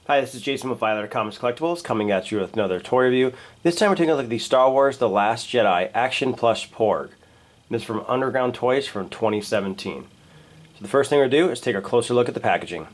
Hi, this is Jason with Violator Comics Collectibles coming at you with another toy review. This time we're taking a look at the Star Wars The Last Jedi Action Plush Porg. This is from Underground Toys from 2017. So the first thing we're going to do is take a closer look at the packaging.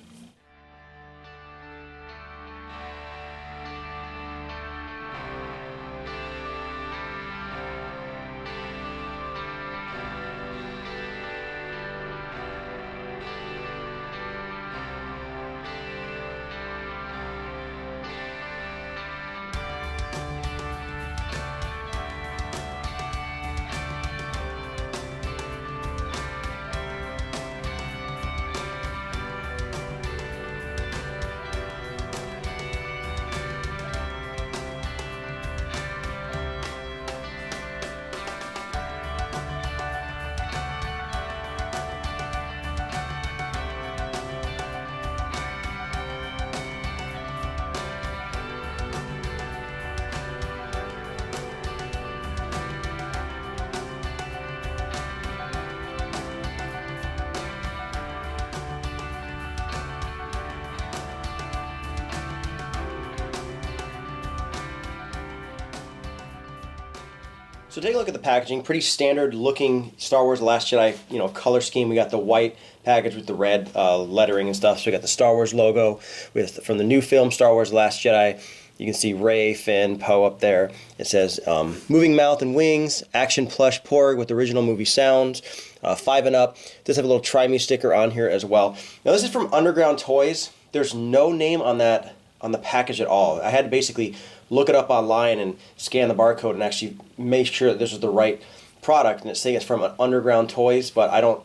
So take a look at the packaging. Pretty standard looking Star Wars The Last Jedi, color scheme. We got the white package with the red lettering and stuff. So we got the Star Wars logo from the new film Star Wars The Last Jedi. You can see Rey, Finn, Poe up there. It says moving mouth and wings, action plush porg with original movie sounds, 5 and up. Does have a little try me sticker on here as well. Now this is from Underground Toys. There's no name on the package at all. I had to basically look it up online and scan the barcode and actually make sure that this was the right product, and it's saying it's from Underground Toys, but I don't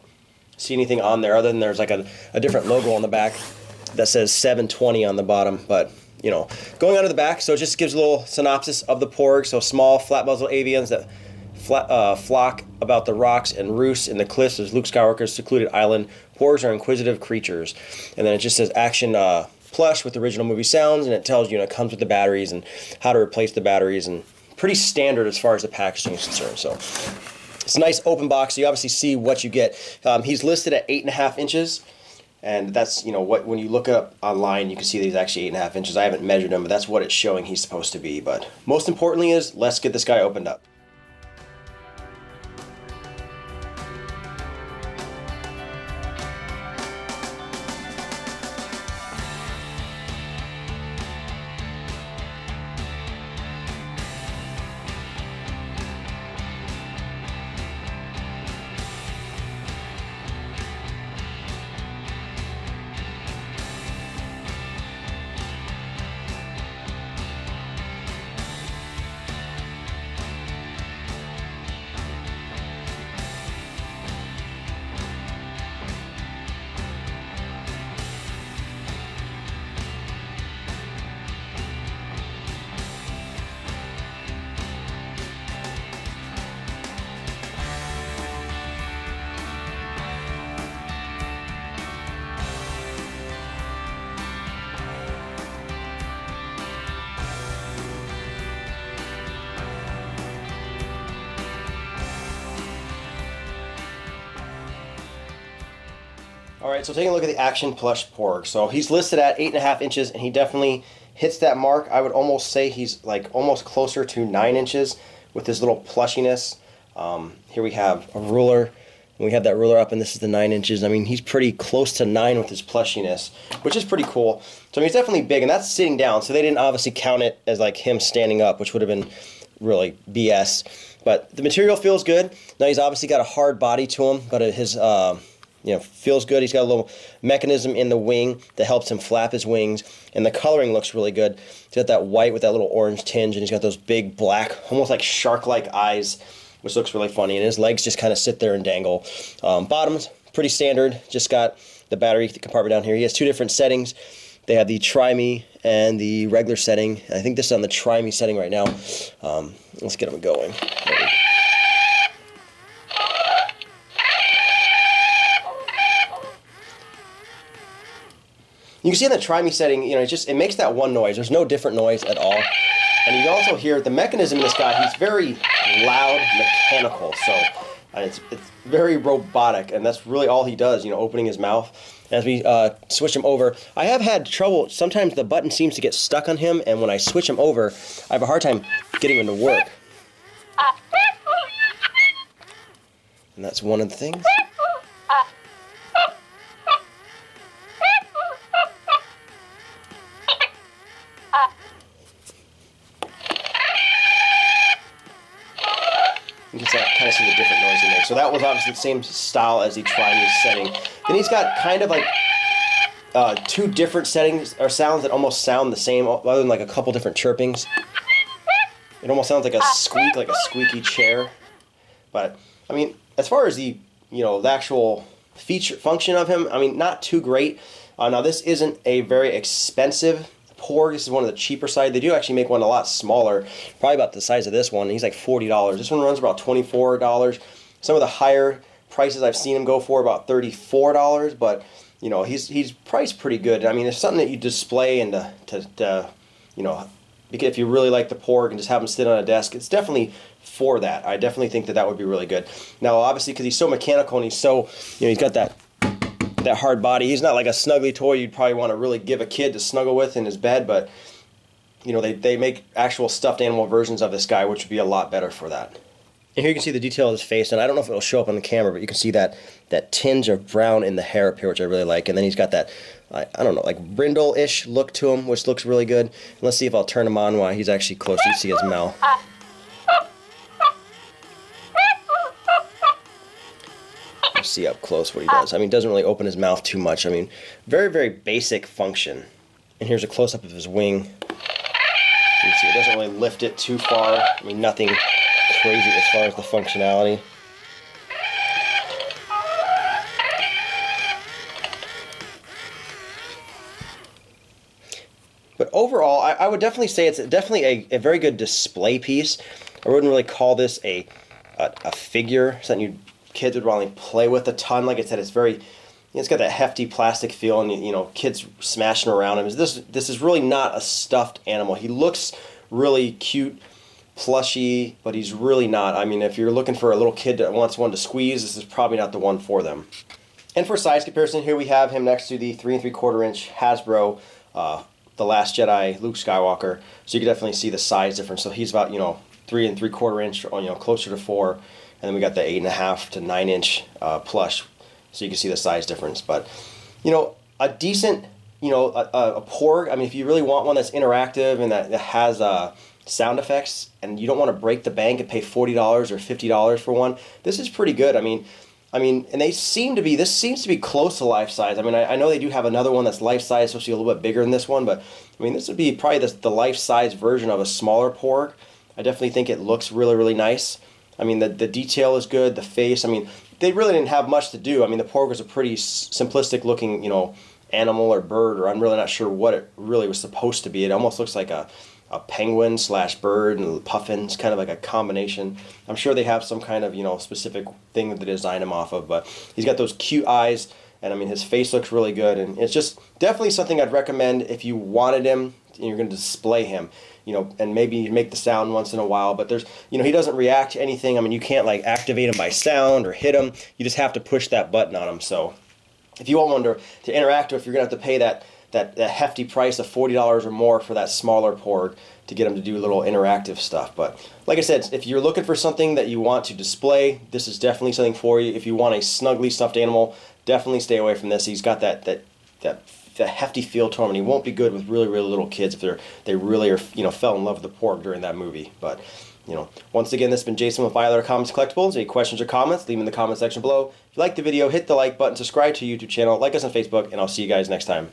see anything on there other than there's like a different logo on the back that says 720 on the bottom. But going on to the back, so it just gives a little synopsis of the Porg. So small flat muzzle avians that flock about the rocks and roost in the cliffs of Luke Skywalker's secluded island. Porgs are inquisitive creatures. And then it just says action plush with original movie sounds, and it tells you, it comes with the batteries and how to replace the batteries, and pretty standard as far as the packaging is concerned. So it's a nice open box. So you obviously see what you get. He's listed at 8.5 inches, and that's when you look it up online, you can see that he's actually 8.5 inches. I haven't measured him, but that's what it's showing he's supposed to be. But most importantly is, let's get this guy opened up. Alright, so taking a look at the Action Plush Porg. So he's listed at 8.5 inches, and he definitely hits that mark. I would almost say he's like almost closer to 9 inches with his little plushiness. Here we have a ruler, and we have that ruler up, and this is the 9 inches. I mean, he's pretty close to 9 with his plushiness, which is pretty cool. So I mean, he's definitely big, and that's sitting down, so they didn't obviously count it as like him standing up, which would have been really BS. But the material feels good. Now he's obviously got a hard body to him, but his feels good. He's got a little mechanism in the wing that helps him flap his wings, and the coloring looks really good. He's got that white with that little orange tinge, and he's got those big black, almost like shark-like eyes, which looks really funny, and his legs just kind of sit there and dangle. Bottom's pretty standard, just got the battery compartment down here. He has 2 different settings. They have the Try-Me and the regular setting. I think this is on the Try-Me setting right now. Let's get him going. You can see in the Try-Me setting, it makes that one noise. There's no different noise at all. And you can also hear the mechanism in this guy. He's very loud, mechanical. So it's very robotic, and that's really all he does, opening his mouth. As we switch him over, I have had trouble. Sometimes the button seems to get stuck on him, and when I switch him over, I have a hard time getting him to work. And that's one of the things. You can kind of see the different noise he makes. So that was obviously the same style as he tried in his setting. Then he's got kind of like two different settings or sounds that almost sound the same, other than like a couple different chirpings. It almost sounds like a squeak, like a squeaky chair. But I mean, as far as the the actual feature function of him, I mean, not too great. Now this isn't a very expensive Porg. This is one of the cheaper side. They do actually make one a lot smaller, probably about the size of this one. He's like $40. This one runs about $24. Some of the higher prices I've seen him go for about $34, but he's priced pretty good. I mean, it's something that you display and if you really like the Porg and just have him sit on a desk, it's definitely for that. I definitely think that would be really good. Now, obviously, because he's so mechanical and he's so, he's got that hard body. He's not like a snuggly toy you'd probably want to really give a kid to snuggle with in his bed, but they make actual stuffed animal versions of this guy, which would be a lot better for that. And here you can see the detail of his face, and I don't know if it'll show up on the camera, but you can see that tinge of brown in the hair up here, which I really like. And then he's got that, I don't know, like brindle-ish look to him, which looks really good. And let's see if I'll turn him on while he's actually close. You see his mouth. See up close what he does. I mean, doesn't really open his mouth too much. I mean, very, very basic function. And here's a close-up of his wing. You can see it doesn't really lift it too far. I mean, nothing crazy as far as the functionality. But overall, I would definitely say it's definitely a very good display piece. I wouldn't really call this a figure, something kids would probably play with a ton. Like I said, it's very, it's got that hefty plastic feel, and kids smashing around him. This is really not a stuffed animal. He looks really cute, plushy, but he's really not. I mean, if you're looking for a little kid that wants one to squeeze, this is probably not the one for them. And for size comparison, here we have him next to the 3 3/4 inch Hasbro, The Last Jedi Luke Skywalker. So you can definitely see the size difference. So he's about 3 3/4 inch, or closer to 4. And then we got the 8.5 to 9 inch plush, so you can see the size difference. But a decent, a Porg. I mean, if you really want one that's interactive and that has sound effects, and you don't want to break the bank and pay $40 or $50 for one, this is pretty good. I mean, and this seems to be close to life size. I mean, I know they do have another one that's life size, supposed to be a little bit bigger than this one, but I mean, this would be probably the life size version of a smaller Porg. I definitely think it looks really, really nice. I mean, the detail is good, the face. I mean, they really didn't have much to do. I mean, the Porg was a pretty simplistic looking, animal or bird, or I'm really not sure what it really was supposed to be. It almost looks like a penguin / bird, and puffins, kind of like a combination. I'm sure they have some kind of, specific thing that they designed him off of, but he's got those cute eyes, and I mean, his face looks really good, and it's just definitely something I'd recommend if you wanted him and you're going to display him. And maybe make the sound once in a while, but there's, he doesn't react to anything. I mean, you can't like activate him by sound or hit him. You just have to push that button on him. So if you want one to interact with, you're going to have to pay that hefty price of $40 or more for that smaller Porg to get him to do little interactive stuff. But like I said, if you're looking for something that you want to display, this is definitely something for you. If you want a snuggly stuffed animal, definitely stay away from this. He's got that hefty feel to him, and he won't be good with really, really little kids if they really are, fell in love with the Porg during that movie. But, once again, this has been Jason with Violator Comics Collectibles. Any questions or comments, leave them in the comment section below. If you like the video, hit the like button, subscribe to our YouTube channel, like us on Facebook, and I'll see you guys next time.